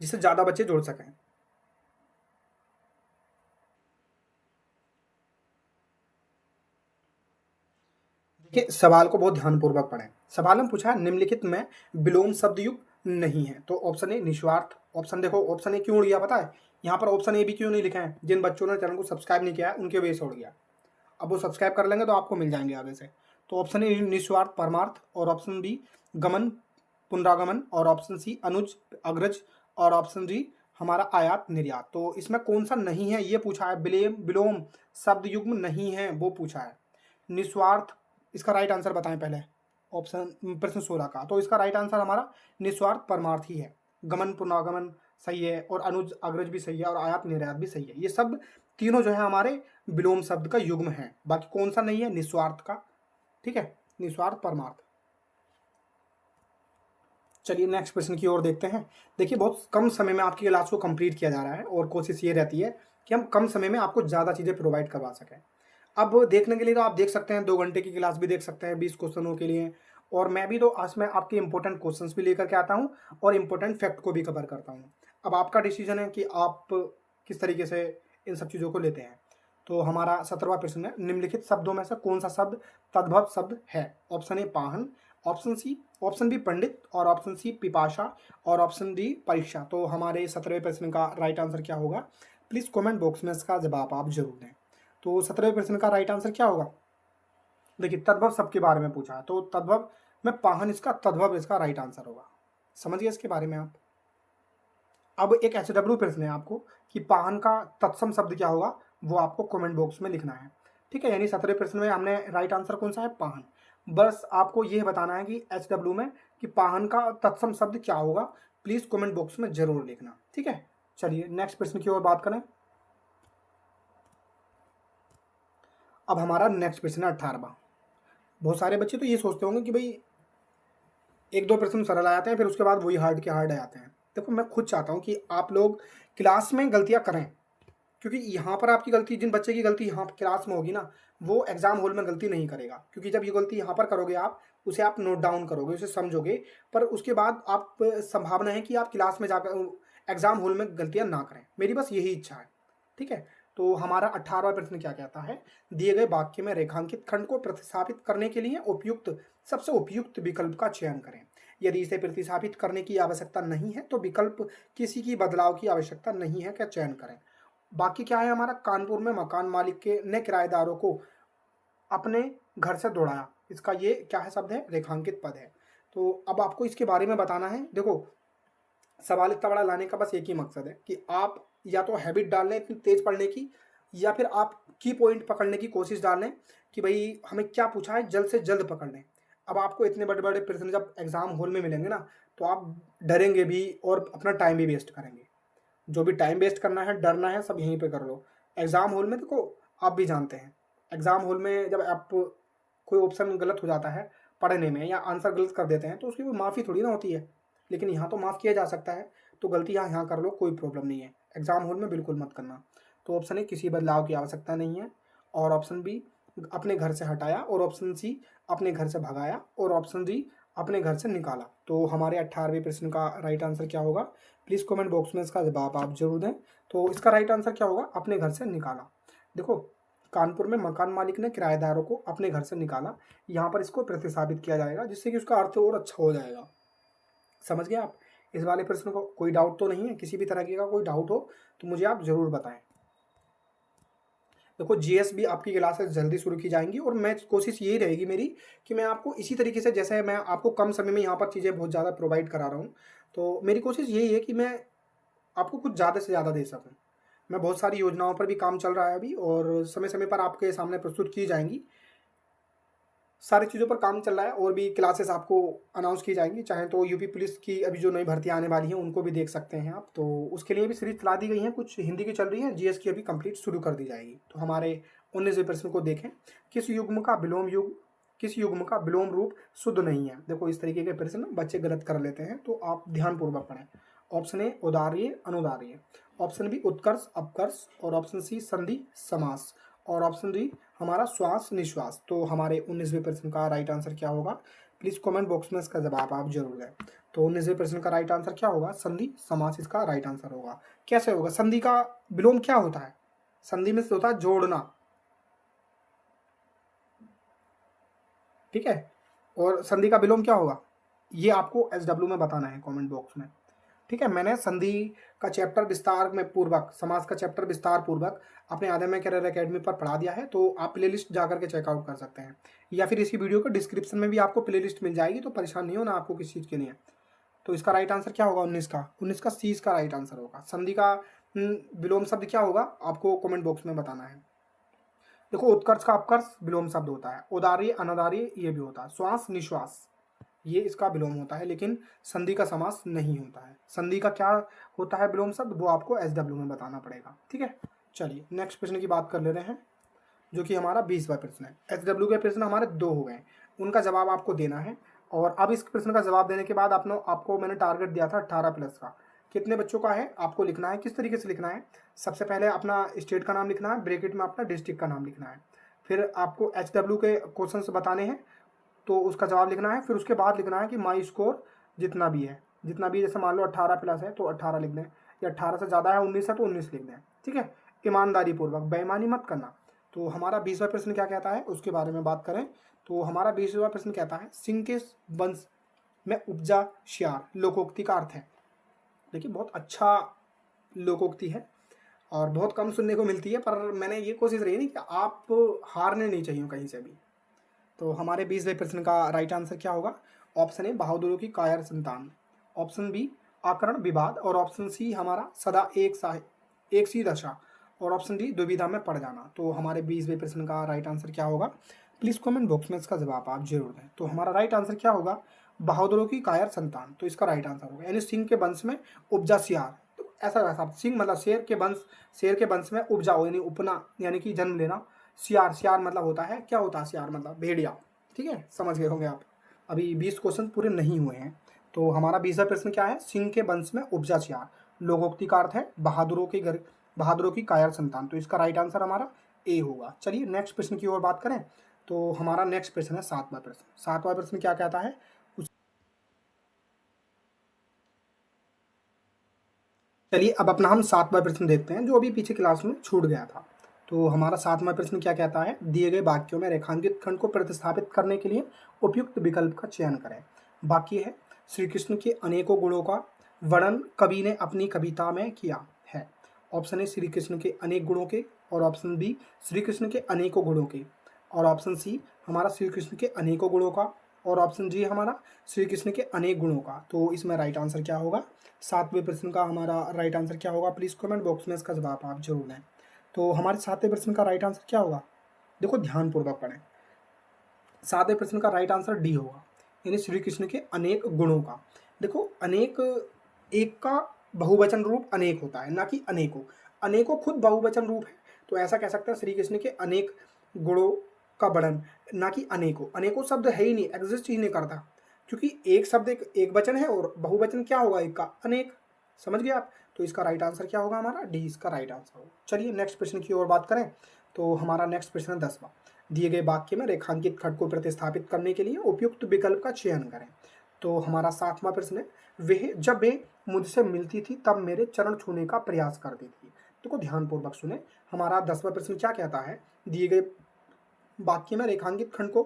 जिससे ज़्यादा बच्चे जुड़ सकें। देखिए सवाल को बहुत ध्यानपूर्वक पढ़ें। सवाल में पूछा है निम्नलिखित में विलोम शब्द युक्त नहीं है। तो ऑप्शन ए निस्वार्थ। ऑप्शन देखो ऑप्शन ए क्यों लिया पता है? यहाँ पर ऑप्शन ए भी क्यों नहीं लिखा है? जिन बच्चों ने चैनल को सब्सक्राइब नहीं किया है उनके वजह से उड़ गया। अब वो सब्सक्राइब कर लेंगे तो आपको मिल जाएंगे आगे से। तो ऑप्शन ए निस्वार्थ परमार्थ, और ऑप्शन बी गमन पुनरागमन, और ऑप्शन सी अनुज अग्रज, और ऑप्शन डी हमारा आयात निर्यात। तो इसमें कौन सा नहीं है ये पूछा है। विलोम शब्द युग्म नहीं है वो पूछा है। निस्वार्थ इसका राइट आंसर बताएं पहले, ऑप्शन प्रश्न 16 का। तो इसका राइट आंसर हमारा निस्वार्थ परमार्थ ही है। गमन पुनरागमन सही है, और अनुज अग्रज भी सही है, और आयात निर्यात भी सही है। ये सब तीनों जो है हमारे विलोम शब्द का युग्म है। बाकी कौन सा नहीं है? निस्वार्थ का। ठीक है, निस्वार्थ परमार्थ। चलिए नेक्स्ट प्रश्न की ओर देखते हैं। देखिए बहुत कम समय में आपकी क्लास को कंप्लीट किया जा रहा है और कोशिश ये रहती है कि हम कम समय में आपको ज़्यादा चीज़ें प्रोवाइड करवा सकें। अब देखने के लिए तो आप देख सकते हैं 2 घंटे की क्लास भी देख सकते हैं 20 क्वेश्चनों के लिए, और मैं भी तो आज मैं आपके इंपॉर्टेंट क्वेश्चंस भी लेकर के आता हूँ और इंपॉर्टेंट फैक्ट को भी कवर करता हूँ। अब आपका डिसीजन है कि आप किस तरीके से इन सब चीज़ों को लेते हैं। तो हमारा 17वां प्रश्न है निम्नलिखित शब्दों में से कौन सा शब्द तद्भव शब्द है? ऑप्शन ए पाहन, ऑप्शन बी पंडित, और ऑप्शन सी पिपाशा, और ऑप्शन डी परीक्षा। तो हमारे 17वें प्रश्न का राइट आंसर क्या होगा? प्लीज़ कमेंट बॉक्स में इसका जवाब आप जरूर दें। तो 17वें प्रश्न का राइट आंसर क्या होगा? देखिए तद्भव शब्द के बारे में पूछा, तो तद्भव में पाहन इसका तद्भव इसका राइट आंसर होगा। समझिए इसके बारे में आप। अब एक एचडब्ल्यू प्रश्न है आपको कि पाहन का तत्सम शब्द क्या होगा, वो आपको कमेंट बॉक्स में लिखना है। ठीक है, यानी 17वें प्रश्न में हमने राइट आंसर कौन सा है? पाहन। बस आपको ये बताना है कि एचडब्ल्यू में कि पाहन का तत्सम शब्द क्या होगा। प्लीज कमेंट बॉक्स में जरूर लिखना। ठीक है, चलिए नेक्स्ट प्रश्न की ओर बात करें। अब हमारा नेक्स्ट प्रश्न है 18वां। बहुत सारे बच्चे तो ये सोचते होंगे कि भाई 1-2 प्रश्न सरल आ जाते हैं फिर उसके बाद वही हार्ड के हार्ड आ जाते हैं। देखो मैं खुद चाहता हूँ कि आप लोग क्लास में गलतियाँ करें, क्योंकि यहाँ पर आपकी गलती, जिन बच्चे की गलती यहाँ क्लास में होगी ना, वो एग्जाम हॉल में गलती नहीं करेगा। क्योंकि जब ये गलती यहाँ पर करोगे आप, उसे आप नोट डाउन करोगे, उसे समझोगे, पर उसके बाद आप संभावना है कि आप क्लास में जाकर एग्जाम हॉल में गलतियाँ ना करें। मेरी बस यही इच्छा है। ठीक है, तो हमारा 18वां प्रश्न क्या कहता है? दिए गए वाक्य में रेखांकित खंड को प्रतिस्थापित करने के लिए उपयुक्त सबसे उपयुक्त विकल्प का चयन करें। यदि इसे प्रतिस्थापित करने की आवश्यकता नहीं है तो विकल्प किसी की बदलाव की आवश्यकता नहीं है का चयन करें। बाकी क्या है हमारा? कानपुर में मकान मालिक के ने किराएदारों को अपने घर से दौड़ाया। इसका ये क्या है शब्द है, रेखांकित पद है। तो अब आपको इसके बारे में बताना है। देखो सवाल इतना बड़ा लाने का बस एक ही मकसद है कि आप या तो हैबिट डाल लें इतनी तेज पढ़ने की, या फिर आप की पॉइंट पकड़ने की कोशिश डाल लें कि भाई हमें क्या पूछा है जल्द से जल्द पकड़ लें। अब आपको इतने बड़े बड़े प्रश्न जब एग्जाम हॉल में मिलेंगे ना, तो आप डरेंगे भी और अपना टाइम भी वेस्ट करेंगे। जो भी टाइम वेस्ट करना है, डरना है, सब यहीं पे कर लो। एग्जाम हॉल में देखो आप भी जानते हैं, एग्जाम हॉल में जब आप कोई ऑप्शन गलत हो जाता है पढ़ने में या आंसर गलत कर देते हैं तो उसकी कोई माफ़ी थोड़ी ना होती है। लेकिन यहाँ तो माफ़ किया जा सकता है, तो गलतियाँ यहाँ कर लो, कोई प्रॉब्लम नहीं है। एग्जाम हॉल में बिल्कुल मत करना। तो ऑप्शन ए किसी बदलाव की आवश्यकता नहीं है, और ऑप्शन बी अपने घर से हटाया, और ऑप्शन सी अपने घर से भगाया, और ऑप्शन डी अपने घर से निकाला। तो हमारे 18वें प्रश्न का राइट आंसर क्या होगा? प्लीज़ कमेंट बॉक्स में इसका जवाब आप जरूर दें। तो इसका राइट आंसर क्या होगा? अपने घर से निकाला। देखो कानपुर में मकान मालिक ने किराएदारों को अपने घर से निकाला, यहाँ पर इसको प्रतिस्थापित किया जाएगा जिससे कि उसका अर्थ और अच्छा हो जाएगा। समझ गए आप इस वाले प्रश्न को? कोई डाउट तो नहीं है? किसी भी तरह का कोई डाउट हो तो मुझे आप जरूर बताएं। देखो जीएस भी आपकी क्लासेस जल्दी शुरू की जाएंगी, और मैं कोशिश यही रहेगी मेरी कि मैं आपको इसी तरीके से, जैसे मैं आपको कम समय में यहाँ पर चीज़ें बहुत ज़्यादा प्रोवाइड करा रहा हूँ, तो मेरी कोशिश यही है कि मैं आपको कुछ ज़्यादा से ज़्यादा दे सकूँ। मैं बहुत सारी योजनाओं पर भी काम चल रहा है अभी, और समय समय पर आपके सामने प्रस्तुत की जाएंगी। सारी चीज़ों पर काम चल रहा है, और भी क्लासेस आपको अनाउंस की जाएंगी। चाहे तो यूपी पुलिस की अभी जो नई भर्ती आने वाली है उनको भी देख सकते हैं आप, तो उसके लिए भी सीरीज चला दी गई है, कुछ हिंदी की चल रही है, जीएस की अभी कंप्लीट शुरू कर दी जाएगी। तो हमारे 19वें प्रश्न को देखें। किस युग्म का विलोम रूप शुद्ध नहीं है? देखो इस तरीके के प्रश्न बच्चे गलत कर लेते हैं, तो आप ध्यानपूर्वक पढ़ें। ऑप्शन ए उदार्य अनुदार्य, ऑप्शन बी उत्कर्ष अपकर्ष, और ऑप्शन सी संधि समास, और ऑप्शन डी हमारा श्वास निश्वास। तो हमारे 19वें प्रश्न का राइट आंसर क्या होगा? प्लीज कमेंट बॉक्स में इसका जवाब आप जरूर दें। तो 19वें प्रश्न का राइट आंसर क्या होगा? संधि समास इसका राइट आंसर होगा। कैसे होगा? संधि का विलोम क्या होता है? संधि में से होता है जोड़ना, ठीक है, और संधि का विलोम क्या होगा ये आपको SW में बताना है कमेंट बॉक्स में, ठीक है। मैंने संधि का चैप्टर विस्तार में पूर्वक, समास का चैप्टर विस्तार पूर्वक अपने आधे में करियर एकेडमी पर पढ़ा दिया है, तो आप प्लेलिस्ट जाकर के चेकआउट कर सकते हैं, या फिर इसी वीडियो के डिस्क्रिप्शन में भी आपको प्लेलिस्ट मिल जाएगी, तो परेशान नहीं होना आपको किसी चीज़ के लिए। तो इसका राइट आंसर क्या होगा? 19 का सी इसका राइट आंसर होगा। संधि का विलोम शब्द क्या होगा आपको कमेंट बॉक्स में बताना है। देखो उत्कर्ष का अपकर्ष विलोम शब्द होता है, उदार्य अनादार्य ये भी होता है, श्वास निश्वास ये इसका विलोम होता है, लेकिन संधि का समास नहीं होता है। संधि का क्या होता है विलोम शब्द, वो आपको SW में बताना पड़ेगा, ठीक है। चलिए नेक्स्ट प्रश्न की बात कर ले रहे हैं, जो कि हमारा 20वां प्रश्न है। SW के प्रश्न हमारे 2 हो गए, उनका जवाब आपको देना है। और अब इस प्रश्न का जवाब देने के बाद आपको मैंने टारगेट दिया था 18 प्लस का, कितने बच्चों का है आपको लिखना है। किस तरीके से लिखना है? सबसे पहले अपना स्टेट का नाम लिखना है, ब्रैकेट में अपना डिस्ट्रिक्ट का नाम लिखना है, फिर आपको HW के क्वेश्चन बताने हैं तो उसका जवाब लिखना है, फिर उसके बाद लिखना है कि माई स्कोर जितना भी है, जैसे मान लो 18 प्लस है तो 18 लिख दें, या 18 से ज़्यादा है 19 है तो 19 लिख दें, ठीक है। ईमानदारी पूर्वक, बेईमानी मत करना। तो हमारा 20वां प्रश्न क्या कहता है उसके बारे में बात करें, तो हमारा 20वां प्रश्न कहता है सिंह के वंश में उपजा श्यार, लोकोक्ति का अर्थ है। देखिए बहुत अच्छा लोकोक्ति है और बहुत कम सुनने को मिलती है, पर मैंने ये कोशिश रही नहीं कि आप हारने नहीं चाहिए कहीं से भी। तो हमारे 20वें प्रश्न का राइट आंसर क्या होगा? ऑप्शन ए बहादुरों की कायर संतान, ऑप्शन बी आकरण विवाद, और ऑप्शन सी हमारा सदा एक सी दशा, और ऑप्शन डी दुविधा में पड़ जाना। तो हमारे 20वें प्रश्न का राइट आंसर क्या होगा? प्लीज़ कमेंट बॉक्स में इसका जवाब आप जरूर दें। तो हमारा राइट आंसर क्या होगा? बहादुरों की कायर संतान, तो इसका राइट आंसर होगा, यानी सिंह के वंश में उपजा सियार। तो ऐसा वैसा सिंह मतलब शेर के वंश में उपजा यानी उपना यानी कि जन्म लेना। सियार मतलब होता है, क्या होता है सियार मतलब? भेड़िया, ठीक है, समझ गए होंगे आप। अभी 20 क्वेश्चन पूरे नहीं हुए हैं। तो हमारा 20वां प्रश्न क्या है? सिंह के वंश में उपजा सियार, लोकोक्ति का अर्थ है बहादुरों की कायर संतान, तो इसका राइट आंसर हमारा ए होगा। चलिए नेक्स्ट प्रश्न की ओर बात करें, तो हमारा नेक्स्ट प्रश्न है 7वां प्रश्न। 7वां प्रश्न क्या कहता है? चलिए अब अपना हम 7वां प्रश्न देखते हैं, जो अभी पीछे क्लास में छूट गया था। तो हमारा 7वां प्रश्न क्या कहता है? दिए गए वाक्यों में रेखांकित खंड को प्रतिस्थापित करने के लिए उपयुक्त विकल्प का चयन करें। वाक्य है श्री कृष्ण के अनेकों गुणों का वर्णन कवि ने अपनी कविता में किया है। ऑप्शन ए श्री कृष्ण के अनेक गुणों के, और ऑप्शन बी श्री कृष्ण के अनेकों गुणों के, और ऑप्शन सी हमारा श्री कृष्ण के अनेकों गुणों का, और ऑप्शन जी हमारा श्री कृष्ण के अनेक गुणों का। तो इसमें राइट आंसर क्या होगा? 7वें प्रश्न का हमारा राइट आंसर क्या होगा? प्लीज़ कमेंट बॉक्स में इसका जवाब आप जरूर दें। तो हमारे 7वें प्रश्न का राइट आंसर क्या होगा? देखो ध्यानपूर्वक पढ़ें। 7वें प्रश्न का राइट आंसर डी होगा, यानी श्री कृष्ण के अनेक गुणों का। देखो अनेक एक का बहुवचन रूप अनेक होता है, ना कि अनेकों। अनेकों खुद बहुवचन रूप है, तो ऐसा कह सकते हैं श्री कृष्ण के अनेक गुणों का वर्णन, ना कि अनेकों। अनेकों शब्द है ही नहीं, एग्जिस्ट ही नहीं करता, क्योंकि एक शब्द एक वचन है और बहुवचन क्या होगा एक का? अनेक। समझ गए आप? तो इसका राइट आंसर क्या होगा? हमारा डी इसका राइट आंसर होगा। चलिए नेक्स्ट प्रश्न की ओर बात करें। तो हमारा नेक्स्ट प्रश्न है 10वां। दिए गए वाक्य में रेखांकित खंड को प्रतिस्थापित करने के लिए उपयुक्त विकल्प का चयन करें। तो हमारा 7वां प्रश्न है, जब वे मुझसे मिलती थी तब मेरे चरण छूने का प्रयास करती थी। देखो ध्यानपूर्वक सुने, हमारा 10वां प्रश्न क्या कहता है? दिए गए वाक्य में रेखांकित खंड को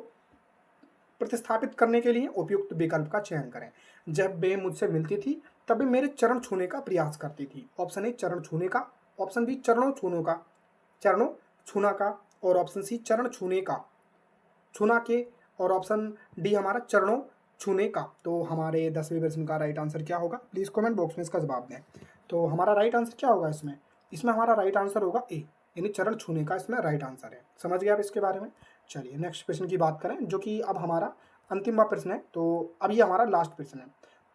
प्रतिस्थापित करने के लिए उपयुक्त विकल्प का चयन करें। जब वे मुझसे मिलती थी तब वे मेरे चरण छूने का प्रयास करती थी। ऑप्शन ए चरण छूने का, ऑप्शन बी चरणों छूनों का, चरणों छूना का, और ऑप्शन सी चरण छूने का, छूना के, और ऑप्शन डी हमारा चरणों छूने का। तो हमारे 10वें प्रश्न का राइट आंसर क्या होगा? प्लीज़ कमेंट बॉक्स में इसका जवाब दें। तो हमारा राइट आंसर क्या होगा इसमें? इसमें हमारा राइट आंसर होगा ए, यानी चरण छूने का इसमें राइट आंसर है। समझ गए आप इसके बारे में? चलिए नेक्स्ट प्रश्न की बात करें, जो कि अब हमारा अंतिमवा प्रश्न है। तो अब ये हमारा लास्ट प्रश्न है।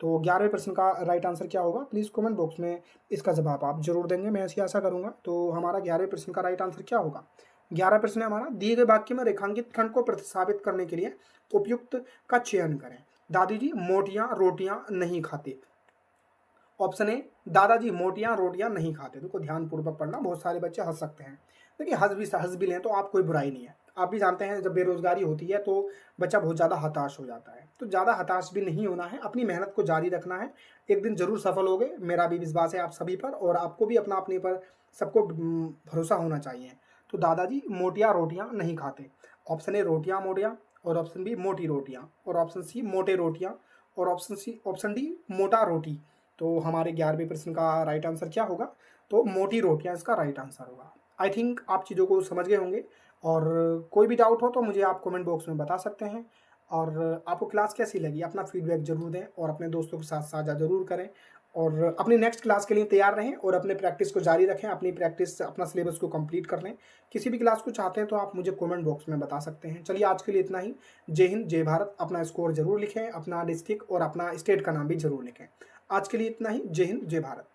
तो 11वें प्रश्न का राइट आंसर क्या होगा? प्लीज़ कमेंट बॉक्स में इसका जवाब आप जरूर देंगे, मैं ऐसी आशा करूंगा। तो हमारा 11वें प्रश्न का राइट आंसर क्या होगा? 11 प्रश्न है हमारा, दिए गए वाक्य में रेखांकित खंड को प्रतिस्थापित करने के लिए उपयुक्त का चयन करें। दादी जी मोटियां रोटियां नहीं खाते। ऑप्शन ए दादाजी मोटियां रोटियां नहीं खाते। देखो ध्यानपूर्वक पढ़ना, बहुत सारे बच्चे हंस सकते हैं। देखिए हंस भी लें तो आप कोई बुराई नहीं है। आप भी जानते हैं जब बेरोजगारी होती है तो बच्चा बहुत ज़्यादा हताश हो जाता है। तो ज़्यादा हताश भी नहीं होना है, अपनी मेहनत को जारी रखना है। एक दिन जरूर सफल होगे, मेरा भी विश्वास है आप सभी पर, और आपको भी अपना अपने पर सबको भरोसा होना चाहिए। तो दादाजी मोटियां रोटियां नहीं खाते। ऑप्शन ए रोटियां मोटियां, और ऑप्शन बी मोटी रोटियां, और ऑप्शन सी मोटे रोटियां, और ऑप्शन डी मोटा रोटी। तो हमारे 11वें प्रश्न का राइट आंसर क्या होगा? तो मोटी रोटियां इसका राइट आंसर होगा। आई थिंक आप चीज़ों को समझ गए होंगे, और कोई भी डाउट हो तो मुझे आप कमेंट बॉक्स में बता सकते हैं। और आपको क्लास कैसी लगी अपना फीडबैक जरूर दें, और अपने दोस्तों के साथ साझा जरूर करें, और अपनी नेक्स्ट क्लास के लिए तैयार रहें, और अपने प्रैक्टिस को जारी रखें। अपनी प्रैक्टिस अपना सिलेबस को कंप्लीट कर लें। किसी भी क्लास को चाहते हैं तो आप मुझे कमेंट बॉक्स में बता सकते हैं। चलिए आज के लिए इतना ही। जय हिंद जय भारत। अपना स्कोर जरूर लिखें, अपना डिस्ट्रिक्ट और अपना स्टेट का नाम भी जरूर लिखें। आज के लिए इतना ही। जय हिंद जय भारत।